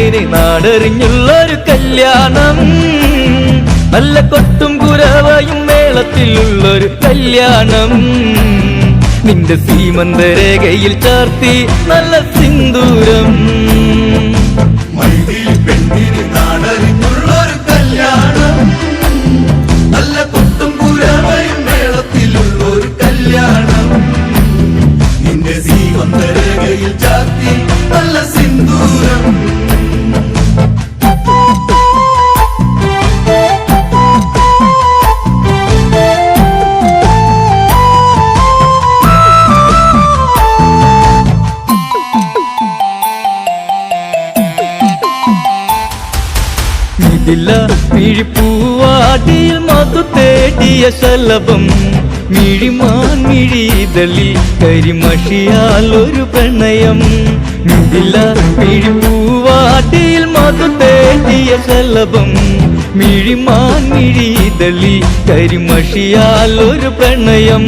പെണ്ണിന് നാടറിഞ്ഞുള്ളൊരു കല്യാണം, നല്ല കൊട്ടും കുരവയും മേളത്തിലുള്ളൊരു കല്യാണം. നിന്റെ സീമന്തരേഖയിൽ ചാർത്തി നല്ല സിന്ദൂരം. പെണ്ണിന് നാടറിഞ്ഞുള്ളൊരു കല്യാണം, നല്ല കൊട്ടും കുരവയും മേളത്തിലുള്ളൊരു കല്യാണം. നിന്റെ സീമന്തരേഖയിൽ ചാർത്തി നല്ല സിന്ദൂരം. ഇതില്ല മിഴിപ്പൂവാടിയിൽ മധു തേടിയ ശലഭം, മിഴിമാൻ മിഴിതളിൽ കരിമഷിയാൽ ഒരു പ്രണയം. ഇതില്ല മിഴിപ്പൂവാടിയിൽ മധു തേടിയ ശലഭം, മിഴിമാൻ മിഴിതളിൽ കരിമഷിയാൽ ഒരു പ്രണയം.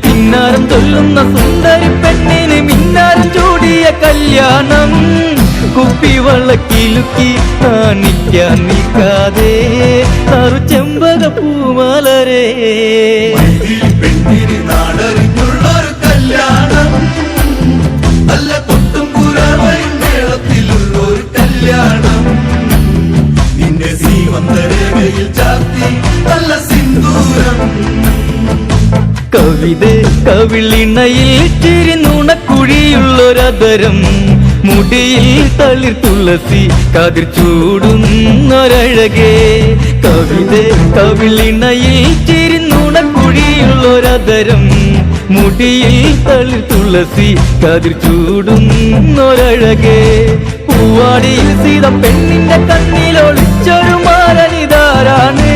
പിന്നാരം ചൊല്ലുന്ന സുന്ദരി പെണ്ണിന് മിന്നാരം ചൂടിയ കല്യാണം, കുപ്പിവളക്കിലുക്കി കാണിക്കാൻ നിൽക്കാതെ ചെമ്പക പൂമലരേ. പെണ്ണിന് നാടറിഞ്ഞുള്ളൊരു കല്യാണം, നല്ല കൊട്ടും കുരവയും മേളത്തിലുള്ളൊരു കല്യാണം. നിന്റെ സീമന്തരേഖയിൽ ചാർത്തി നല്ല സിന്ദൂരം. കവിത കവിളിണയിൽ ചിരി നുണക്കുഴിയുള്ളൊരതരം, മുടിയിൽ തളിർ തുളസി കതിർ ചൂടുന്നൊരഴകേ. കവിത കവിളിണയിൽ ചിരി നുണക്കുഴിയുള്ളൊരതരം, മുടിയിൽ തളിർ തുളസി കതിർ ചൂടുന്നൊരഴകേ. പൂവാടിയിൽ സീത പെണ്ണിന്റെ കണ്ണിലൊളിച്ചൊരു മാരനിതാരാണ്,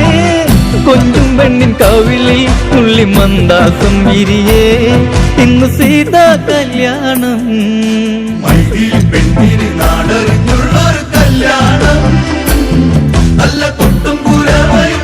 കൊഞ്ചും പെണ്ണിൻ കവിളിൽ തുള്ളി മന്ദാസം വിരിയേ. ഇന്ന് സീതാ കല്യാണം. പെണ്ണിന് നാടറിഞ്ഞുള്ളൊരു കല്യാണം, നല്ല കൊട്ടും കുരവയും